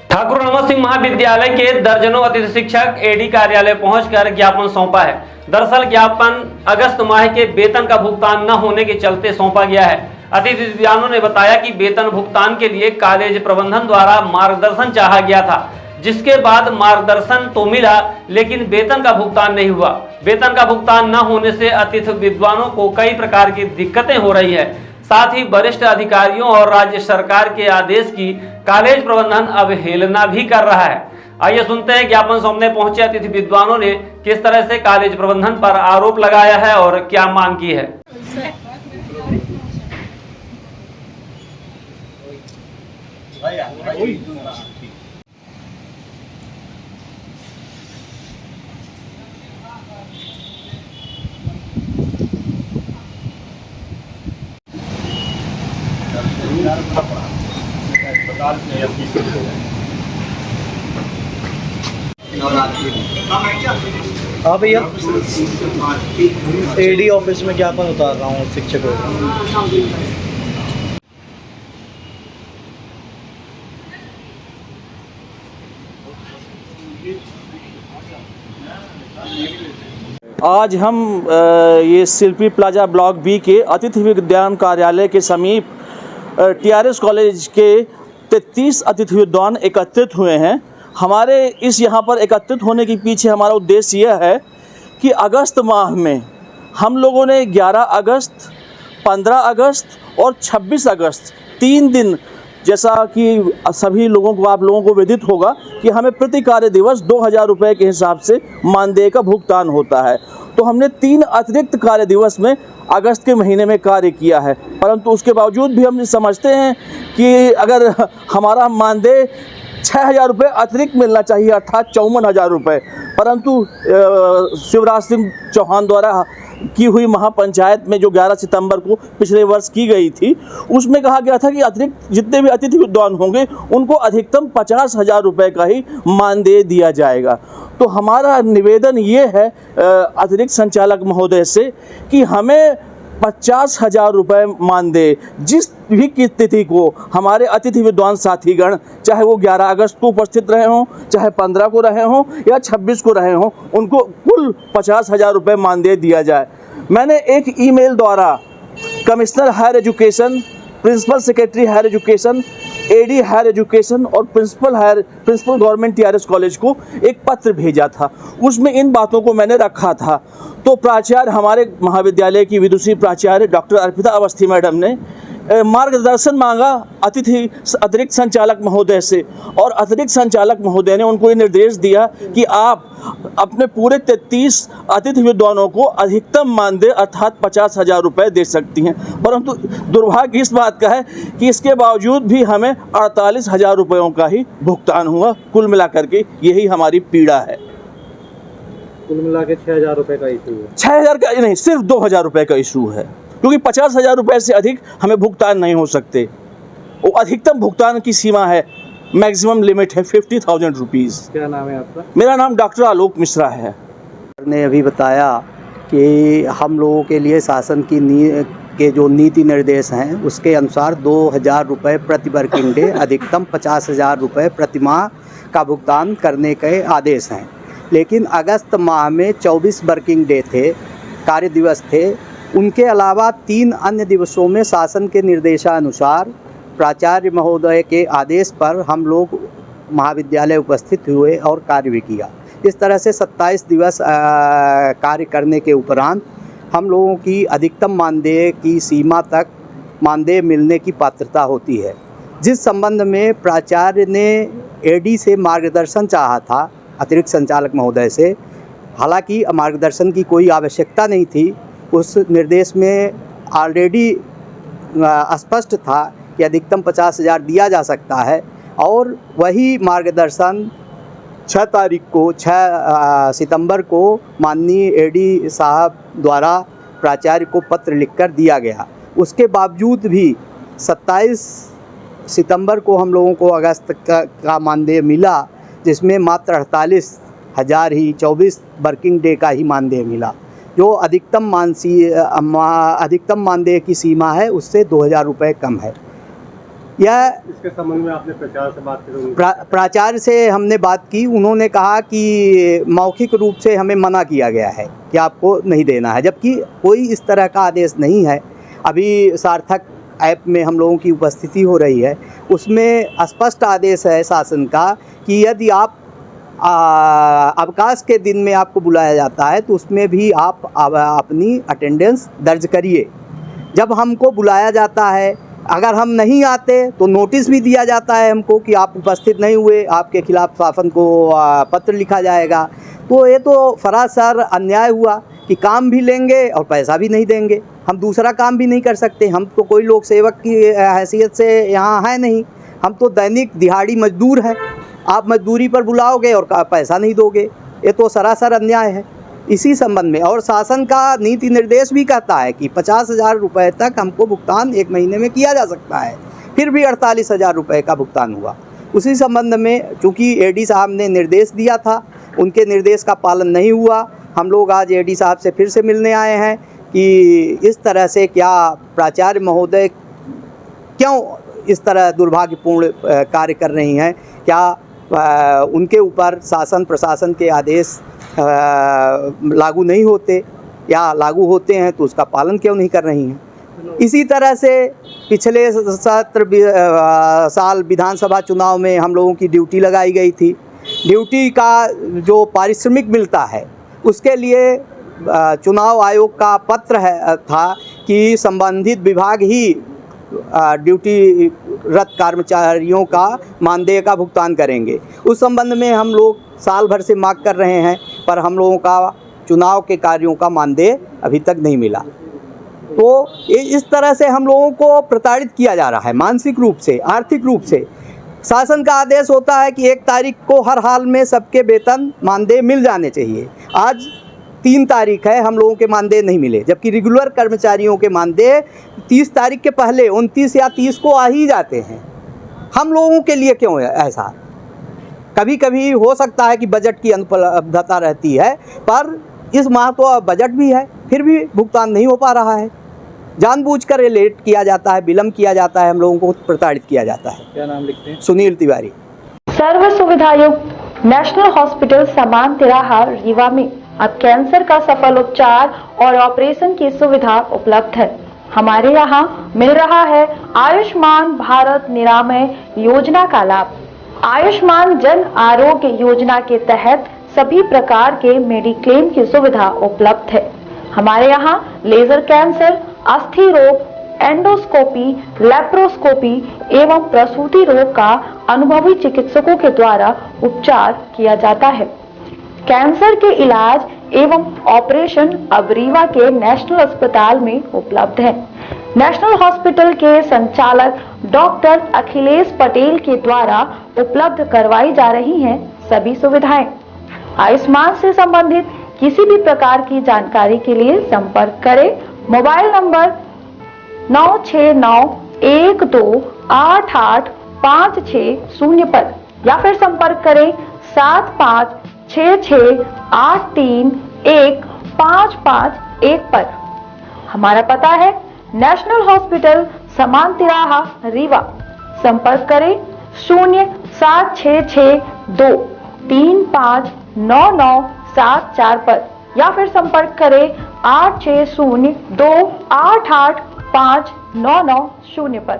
ठाकुर रमन सिंह महाविद्यालय के दर्जनों अतिथि शिक्षक एडी कार्यालय पहुंचकर ज्ञापन सौंपा है। दरअसल ज्ञापन अगस्त माह के वेतन का भुगतान न होने के चलते सौंपा गया है। अतिथि विद्वानों ने बताया कि वेतन भुगतान के लिए कॉलेज प्रबंधन द्वारा मार्गदर्शन चाहा गया था, जिसके बाद मार्गदर्शन तो मिला लेकिन वेतन का भुगतान नहीं हुआ। वेतन का भुगतान न होने से अतिथि विद्वानों को कई प्रकार की दिक्कतें हो रही है। साथ ही वरिष्ठ अधिकारियों और राज्य सरकार के आदेश की कॉलेज प्रबंधन अवहेलना भी कर रहा है। आइए सुनते हैं ज्ञापन सौंपने पहुंचे अतिथि विद्वानों ने किस तरह से कॉलेज प्रबंधन पर आरोप लगाया है और क्या मांग की है। हाँ भैया, एडी ऑफिस में ज्ञापन उतार रहा हूँ शिक्षकों को। आज हम ये शिल्पी प्लाजा ब्लॉक बी के अतिथि विज्ञान कार्यालय के समीप टीआरएस कॉलेज के 33 अतिथि विद्वान एकत्रित हुए हैं। हमारे इस यहाँ पर एकत्रित होने के पीछे हमारा उद्देश्य यह है कि अगस्त माह में हम लोगों ने 11 अगस्त, 15 अगस्त और 26 अगस्त 3 दिन, जैसा कि सभी लोगों को आप लोगों को विदित होगा कि हमें प्रति कार्य दिवस 2000 रुपये के हिसाब से मानदेय का भुगतान होता है। तो हमने 3 अतिरिक्त कार्य दिवस में अगस्त के महीने में कार्य किया है, परंतु उसके बावजूद भी हम समझते हैं कि अगर हमारा मानदेय 6000 रुपये अतिरिक्त मिलना चाहिए, अर्थात 54,000 रुपये, परंतु शिवराज सिंह चौहान द्वारा की हुई महापंचायत में जो 11 सितंबर को पिछले वर्ष की गई थी, उसमें कहा गया था कि अतिरिक्त जितने भी अतिथि विद्वान होंगे उनको अधिकतम 50,000 रुपये का ही मानदेय दिया जाएगा। तो हमारा निवेदन ये है अतिरिक्त संचालक महोदय से कि हमें 50,000 रुपये मानदेय जिस भी की तिथि को हमारे अतिथि विद्वान साथीगण, चाहे वो 11 अगस्त को उपस्थित रहे हों, चाहे 15 को रहे हों या 26 को रहे हों, उनको कुल 50,000 रुपये मानदेय दिया जाए। मैंने एक ईमेल द्वारा commissioner higher education, principal secretary higher education, AD higher education और प्रिंसिपल गवर्नमेंट टीआरएस कॉलेज को एक पत्र भेजा था। उसमें इन बातों को मैंने रखा था। तो प्राचार्य, हमारे महाविद्यालय की विदुषी प्राचार्य डॉक्टर अर्पिता अवस्थी मैडम ने मार्गदर्शन मांगा अतिरिक्त संचालक महोदय से, और अतिरिक्त संचालक महोदय ने उनको ये निर्देश दिया कि आप अपने पूरे 33 अतिथि विद्वानों को अधिकतम मानदेय अर्थात 50,000 रुपये दे सकती हैं। परंतु दुर्भाग्य इस बात का है कि इसके बावजूद भी हमें 48,000 रुपयों का ही भुगतान हुआ। कुल मिलाकर के यही हमारी पीड़ा है। कुल मिला के 6,000 रुपये का इशू है। 6,000 का नहीं, सिर्फ 2,000 रुपये का इशू है, क्योंकि 50,000 रुपये से अधिक हमें भुगतान नहीं हो सकते। वो अधिकतम भुगतान की सीमा है, मैक्सिमम लिमिट है 50,000 रुपीज़। क्या नाम है आपका? मेरा नाम डॉक्टर आलोक मिश्रा है। ने अभी बताया कि हम लोगों के लिए शासन के जो नीति निर्देश हैं उसके अनुसार 2,000 रुपये प्रति वर्किंग डे, अधिकतम 50,000 रुपये प्रति माह का भुगतान करने के आदेश हैं। लेकिन अगस्त माह में 24 वर्किंग डे थे, कार्य दिवस थे। उनके अलावा 3 अन्य दिवसों में शासन के निर्देशानुसार प्राचार्य महोदय के आदेश पर हम लोग महाविद्यालय उपस्थित हुए और कार्य भी किया। इस तरह से 27 दिवस कार्य करने के उपरांत हम लोगों की अधिकतम मानदेय की सीमा तक मानदेय मिलने की पात्रता होती है, जिस संबंध में प्राचार्य ने एडी से मार्गदर्शन चाहा था, अतिरिक्त संचालक महोदय से। हालांकि मार्गदर्शन की कोई आवश्यकता नहीं थी, उस निर्देश में ऑलरेडी स्पष्ट था कि अधिकतम 50,000 दिया जा सकता है। और वही मार्गदर्शन 6 सितंबर को माननीय एडी साहब द्वारा प्राचार्य को पत्र लिखकर दिया गया। उसके बावजूद भी 27 सितंबर को हम लोगों को अगस्त का मानदेय मिला, जिसमें मात्र 48,000 ही 24 वर्किंग डे का ही मानदेय मिला, जो अधिकतम मानदेय की सीमा है उससे 2,000 रुपये कम है। यह इसके संबंध में आपने प्रचार से बात की? प्राचार्य से हमने बात की, उन्होंने कहा कि मौखिक रूप से हमें मना किया गया है कि आपको नहीं देना है, जबकि कोई इस तरह का आदेश नहीं है। अभी सार्थक ऐप में हम लोगों की उपस्थिति हो रही है, उसमें स्पष्ट आदेश है शासन का कि यदि आप अवकाश के दिन में आपको बुलाया जाता है तो उसमें भी आप अपनी अटेंडेंस दर्ज करिए। जब हमको बुलाया जाता है, अगर हम नहीं आते तो नोटिस भी दिया जाता है हमको कि आप उपस्थित नहीं हुए, आपके खिलाफ शासन को पत्र लिखा जाएगा। तो ये तो सरासर अन्याय हुआ कि काम भी लेंगे और पैसा भी नहीं देंगे। हम दूसरा काम भी नहीं कर सकते, हम तो कोई लोक सेवक की हैसियत से यहाँ है नहीं, हम तो दैनिक दिहाड़ी मजदूर हैं। आप मजदूरी पर बुलाओगे और पैसा नहीं दोगे, ये तो सरासर अन्याय है। इसी संबंध में और शासन का नीति निर्देश भी कहता है कि 50,000 रुपये तक हमको भुगतान 1 महीने में किया जा सकता है, फिर भी 48,000 रुपये का भुगतान हुआ। उसी संबंध में चूँकि एडी साहब ने निर्देश दिया था, उनके निर्देश का पालन नहीं हुआ। हम लोग आज एडी साहब से फिर से मिलने आए हैं कि इस तरह से क्या प्राचार्य महोदय क्यों इस तरह दुर्भाग्यपूर्ण कार्य कर रही हैं, क्या उनके ऊपर शासन प्रशासन के आदेश लागू नहीं होते, या लागू होते हैं तो उसका पालन क्यों नहीं कर रही हैं। इसी तरह से पिछले साल विधानसभा चुनाव में हम लोगों की ड्यूटी लगाई गई थी। ड्यूटी का जो पारिश्रमिक मिलता है उसके लिए चुनाव आयोग का पत्र था कि संबंधित विभाग ही ड्यूटी रत कर्मचारियों का मानदेय का भुगतान करेंगे। उस संबंध में हम लोग साल भर से मांग कर रहे हैं, पर हम लोगों का चुनाव के कार्यों का मानदेय अभी तक नहीं मिला। तो इस तरह से हम लोगों को प्रताड़ित किया जा रहा है, मानसिक रूप से, आर्थिक रूप से। शासन का आदेश होता है कि 1 तारीख को हर हाल में सबके वेतन मानदेय मिल जाने चाहिए। आज 3 तारीख है, हम लोगों के मानदेय नहीं मिले, जबकि रेगुलर कर्मचारियों के मानदेय 30 तारीख के पहले 29 या 30 को आ ही जाते हैं। हम लोगों के लिए क्यों है ऐसा? कभी कभी हो सकता है कि बजट की अनुपलब्धता रहती है, पर इस माह तो बजट भी है, फिर भी भुगतान नहीं हो पा रहा है। जानबूझकर ये लेट किया जाता है, विलम्ब किया जाता है, हम लोगों को प्रताड़ित किया जाता है। क्या नाम लिखते हैं? सुनील तिवारी। सर्व सुविधायुक्त नेशनल हॉस्पिटल समान तिराहा रीवा में अब कैंसर का सफल उपचार और ऑपरेशन की सुविधा उपलब्ध है। हमारे यहाँ मिल रहा है आयुष्मान भारत निरामय योजना का लाभ। आयुष्मान जन आरोग्य योजना के तहत सभी प्रकार के मेडिक्लेम की सुविधा उपलब्ध है। हमारे यहाँ लेजर कैंसर, अस्थि रोग, एंडोस्कोपी, लेप्रोस्कोपी एवं प्रसूति रोग का अनुभवी चिकित्सकों के द्वारा उपचार किया जाता है। कैंसर के इलाज एवं ऑपरेशन अब रीवा के नेशनल अस्पताल में उपलब्ध है। नेशनल हॉस्पिटल के संचालक डॉक्टर अखिलेश पटेल के द्वारा उपलब्ध करवाई जा रही हैं सभी सुविधाएं। आयुष्मान से संबंधित किसी भी प्रकार की जानकारी के लिए संपर्क करें मोबाइल नंबर 9691288560 पर, या फिर संपर्क करें 7566831551 पर। हमारा पता है नेशनल हॉस्पिटल समान तिराहा रीवा। संपर्क करें 07662359974 पर, या फिर संपर्क करें 8602885990 पर।